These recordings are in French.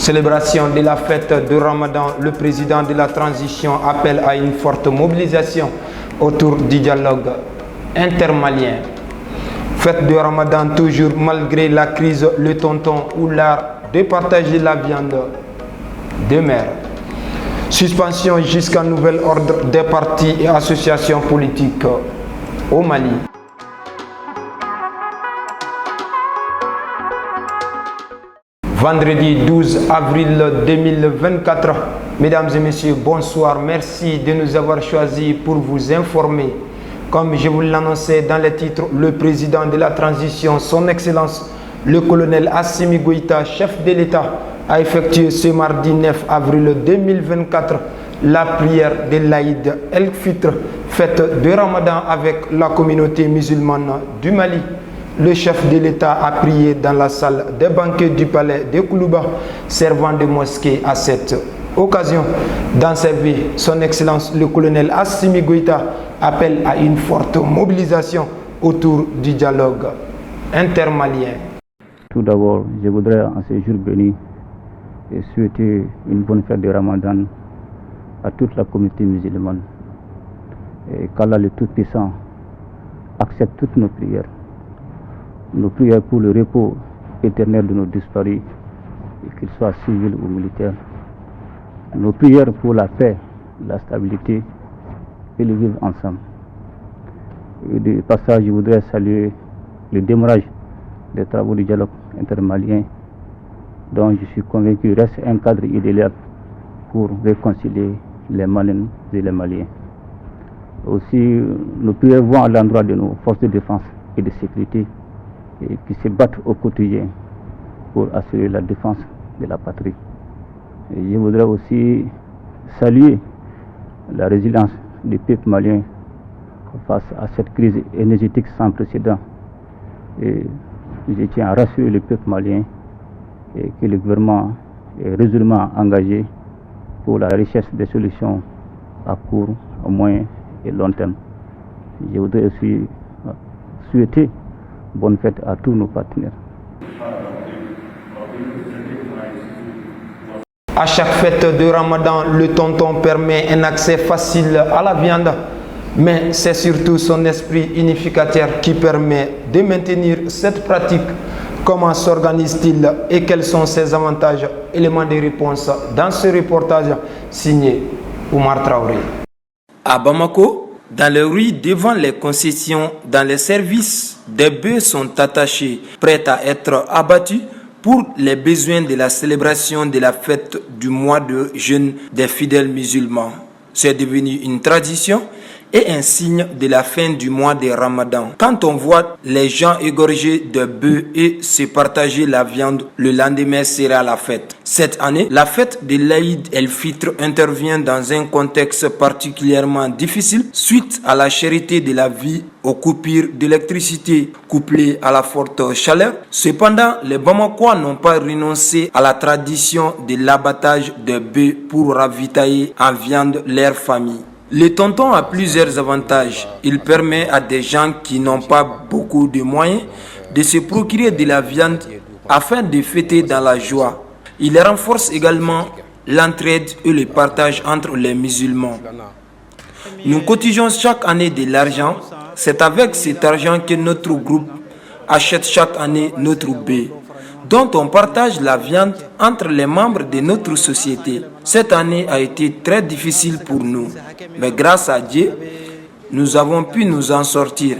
Célébration de la fête de Ramadan, le président de la transition appelle à une forte mobilisation autour du dialogue intermalien. Fête de Ramadan toujours malgré la crise, le tonton ou l'art de partager la viande de mer. Suspension jusqu'à nouvel ordre des partis et associations politiques au Mali. Vendredi 12 avril 2024. Mesdames et messieurs, bonsoir. Merci de nous avoir choisis pour vous informer. Comme je vous l'annonçais dans les titres, le président de la transition, son Excellence, le colonel Assimi Goïta, chef de l'État, a effectué ce mardi 9 avril 2024 la prière de l'Aïd el-Fitr, fête de Ramadan avec la communauté musulmane du Mali. Le chef de l'État a prié dans la salle des banquets du palais de Koulouba, servant de mosquée à cette occasion. Dans sa vie, son Excellence le colonel Assimi Goïta appelle à une forte mobilisation autour du dialogue intermalien. Tout d'abord, je voudrais en ce jour béni souhaiter une bonne fête de Ramadan à toute la communauté musulmane. Et qu'Allah le Tout-Puissant accepte toutes nos prières. Nos prières pour le repos éternel de nos disparus, qu'ils soient civils ou militaires. Nos prières pour la paix, la stabilité et le vivre ensemble. Et de passage, je voudrais saluer le démarrage des travaux du dialogue intermalien, dont je suis convaincu reste un cadre idéal pour réconcilier les Maliens et les Maliens. Aussi, nos prières vont à l'endroit de nos forces de défense et de sécurité et qui se battent au quotidien pour assurer la défense de la patrie. Et je voudrais aussi saluer la résilience du peuple malien face à cette crise énergétique sans précédent. Et je tiens à rassurer le peuple malien et que le gouvernement est résolument engagé pour la recherche des solutions à court, à moyen et long terme. Je voudrais aussi souhaiter bonne fête à tous nos partenaires. À chaque fête de Ramadan, le tonton permet un accès facile à la viande, mais c'est surtout son esprit unificateur qui permet de maintenir cette pratique. Comment s'organise-t-il et quels sont ses avantages? Éléments de réponse dans ce reportage signé Oumar Traoré. À Bamako, dans les rues devant les concessions, dans les services, des bœufs sont attachés, prêts à être abattus pour les besoins de la célébration de la fête du mois de jeûne des fidèles musulmans. C'est devenu une tradition et un signe de la fin du mois de Ramadan. Quand on voit les gens égorger de bœufs et se partager la viande, le lendemain sera la fête. Cette année, la fête de l'Aïd el-Fitr intervient dans un contexte particulièrement difficile suite à la cherté de la vie, aux coupures d'électricité couplées à la forte chaleur. Cependant, les Bamakois n'ont pas renoncé à la tradition de l'abattage de bœufs pour ravitailler en viande leur famille. Le tonton a plusieurs avantages. Il permet à des gens qui n'ont pas beaucoup de moyens de se procurer de la viande afin de fêter dans la joie. Il renforce également l'entraide et le partage entre les musulmans. Nous cotisons chaque année de l'argent. C'est avec cet argent que notre groupe achète chaque année notre bœuf, dont on partage la viande entre les membres de notre société. Cette année a été très difficile pour nous, mais grâce à Dieu, nous avons pu nous en sortir.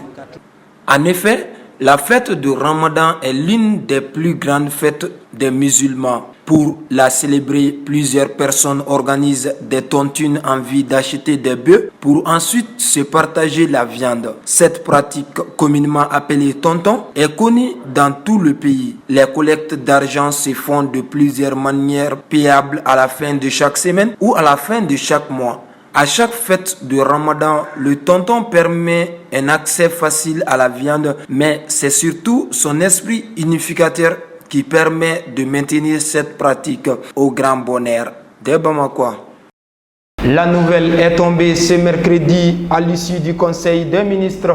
En effet, la fête de Ramadan est l'une des plus grandes fêtes des musulmans. Pour la célébrer, plusieurs personnes organisent des tontines en vue d'acheter des bœufs pour ensuite se partager la viande. Cette pratique, communément appelée tonton, est connue dans tout le pays. Les collectes d'argent se font de plusieurs manières payables à la fin de chaque semaine ou à la fin de chaque mois. À chaque fête de Ramadan, le tonton permet un accès facile à la viande, mais c'est surtout son esprit unificateur qui permet de maintenir cette pratique au grand bonheur des Bamakois. La nouvelle est tombée ce mercredi à l'issue du Conseil des ministres.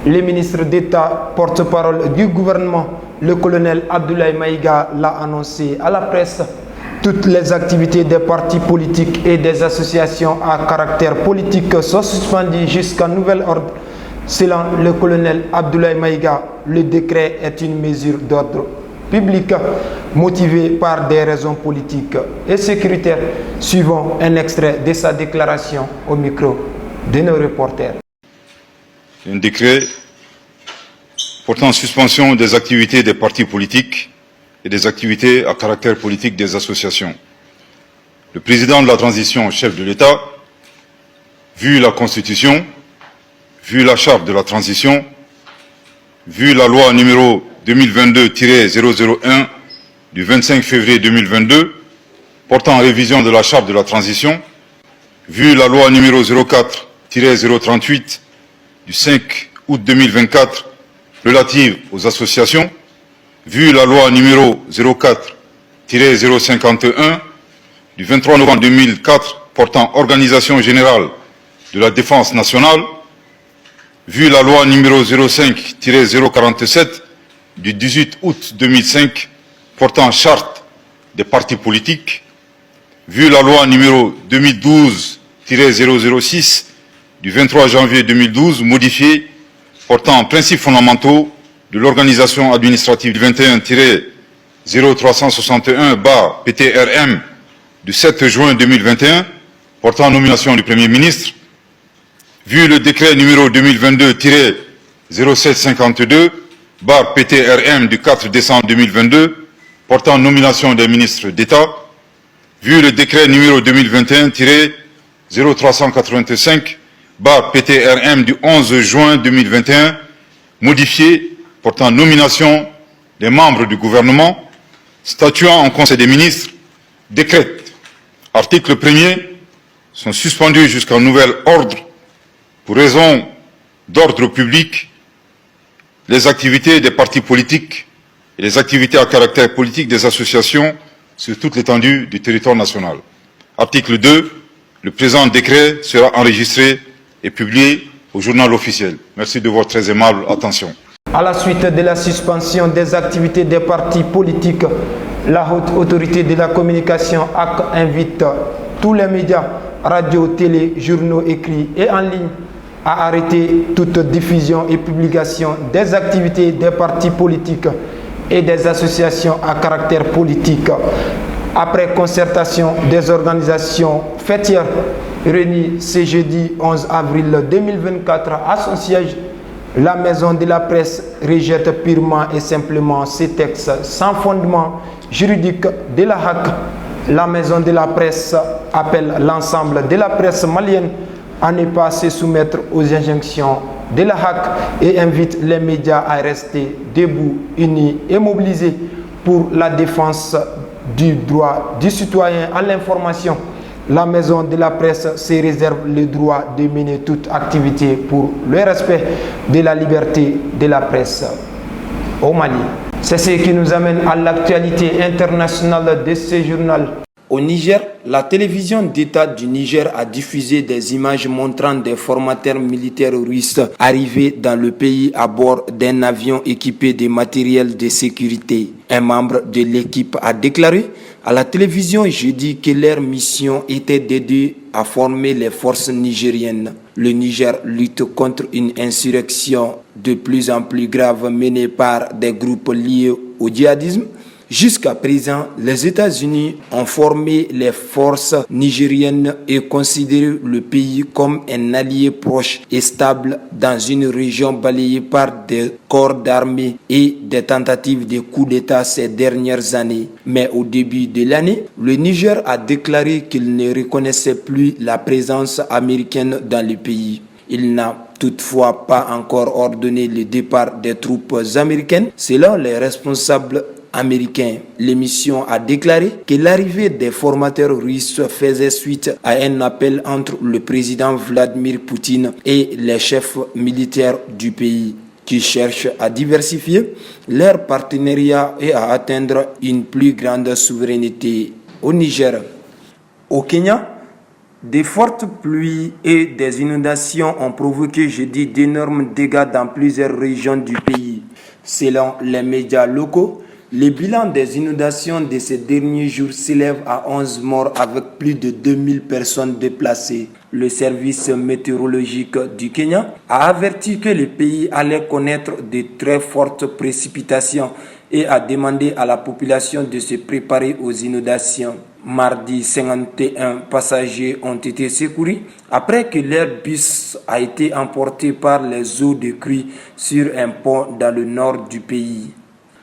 Le ministre d'État, porte-parole du gouvernement, le colonel Abdoulaye Maïga, l'a annoncé à la presse. Toutes les activités des partis politiques et des associations à caractère politique sont suspendues jusqu'à nouvel ordre. Selon le colonel Abdoulaye Maïga, le décret est une mesure d'ordre public motivée par des raisons politiques et sécuritaires. Suivons un extrait de sa déclaration au micro de nos reporters. Un décret portant suspension des activités des partis politiques et des activités à caractère politique des associations. Le président de la transition, chef de l'État, vu la Constitution, vu la charte de la transition, vu la loi numéro 2022-001 du 25 février 2022 portant révision de la charte de la transition, vu la loi numéro 04-038 du 5 août 2024 relative aux associations, vu la loi numéro 04-051 du 23 novembre 2004 portant organisation générale de la défense nationale, vu la loi numéro 05-047 du 18 août 2005 portant charte des partis politiques, vu la loi numéro 2012-006 du 23 janvier 2012 modifiée portant principes fondamentaux de l'organisation administrative du 21-0361-PTRM du 7 juin 2021 portant nomination du Premier ministre, vu le décret numéro 2022-0752-PTRM du 4 décembre 2022 portant nomination des ministres d'État, vu le décret numéro 2021-0385-PTRM du 11 juin 2021 modifié portant nomination des membres du gouvernement, statuant en Conseil des ministres, décrète, article 1er, sont suspendus jusqu'à nouvel ordre pour raison d'ordre public les activités des partis politiques et les activités à caractère politique des associations sur toute l'étendue du territoire national. Article 2, le présent décret sera enregistré et publié au journal officiel. Merci de votre très aimable attention. À la suite de la suspension des activités des partis politiques, la haute autorité de la communication AC invite tous les médias, radio, télé, journaux écrits et en ligne à arrêter toute diffusion et publication des activités des partis politiques et des associations à caractère politique. Après concertation des organisations fêtières réunies ce jeudi 11 avril 2024 à son siège, la maison de la presse rejette purement et simplement ces textes sans fondement juridique de la HAC. La maison de la presse appelle l'ensemble de la presse malienne à ne pas se soumettre aux injonctions de la HAC et invite les médias à rester debout, unis et mobilisés pour la défense du droit du citoyen à l'information. La maison de la presse se réserve le droit de mener toute activité pour le respect de la liberté de la presse au Mali. C'est ce qui nous amène à l'actualité internationale de ce journal. Au Niger, la télévision d'État du Niger a diffusé des images montrant des formateurs militaires russes arrivés dans le pays à bord d'un avion équipé de matériel de sécurité. Un membre de l'équipe a déclaré à la télévision jeudi que leur mission était d'aider à former les forces nigériennes. Le Niger lutte contre une insurrection de plus en plus grave menée par des groupes liés au djihadisme. Jusqu'à présent, les États-Unis ont formé les forces nigériennes et considéré le pays comme un allié proche et stable dans une région balayée par des corps d'armée et des tentatives de coup d'État ces dernières années. Mais au début de l'année, le Niger a déclaré qu'il ne reconnaissait plus la présence américaine dans le pays. Il n'a toutefois pas encore ordonné le départ des troupes américaines, selon les responsables américain. L'émission a déclaré que l'arrivée des formateurs russes faisait suite à un appel entre le président Vladimir Poutine et les chefs militaires du pays qui cherchent à diversifier leur partenariat et à atteindre une plus grande souveraineté. Au Niger, au Kenya, des fortes pluies et des inondations ont provoqué jeudi d'énormes dégâts dans plusieurs régions du pays. Selon les médias locaux, Le bilan des inondations de ces derniers jours s'élève à 11 morts avec plus de 2000 personnes déplacées. Le service météorologique du Kenya a averti que le pays allait connaître de très fortes précipitations et a demandé à la population de se préparer aux inondations. Mardi, 51 passagers ont été secourus après que leur bus a été emporté par les eaux de crue sur un pont dans le nord du pays.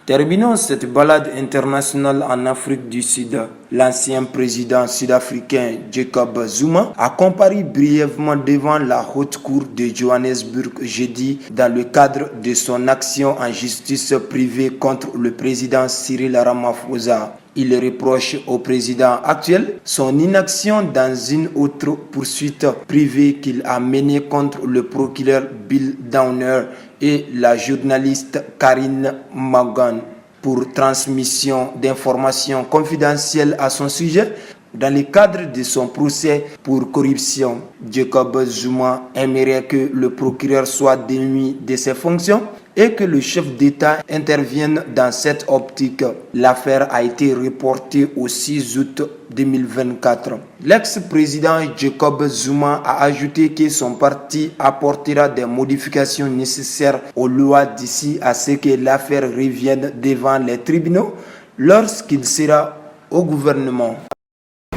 Terminons cette balade internationale en Afrique du Sud. L'ancien président sud-africain Jacob Zuma a comparu brièvement devant la haute cour de Johannesburg jeudi dans le cadre de son action en justice privée contre le président Cyril Ramaphosa. Il reproche au président actuel son inaction dans une autre poursuite privée qu'il a menée contre le procureur Bill Downer et la journaliste Karine Magan pour transmission d'informations confidentielles à son sujet dans le cadre de son procès pour corruption. Jacob Zuma aimerait que le procureur soit démis de ses fonctions et que le chef d'État intervienne dans cette optique. L'affaire a été reportée au 6 août 2024. L'ex-président Jacob Zuma a ajouté que son parti apportera des modifications nécessaires aux lois d'ici à ce que l'affaire revienne devant les tribunaux lorsqu'il sera au gouvernement.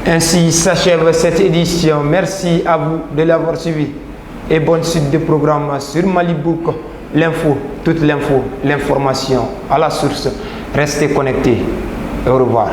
Ainsi s'achève cette édition. Merci à vous de l'avoir suivi et bonne suite de programme sur Malibook. L'info, toute l'info, l'information à la source. Restez connectés. Au revoir.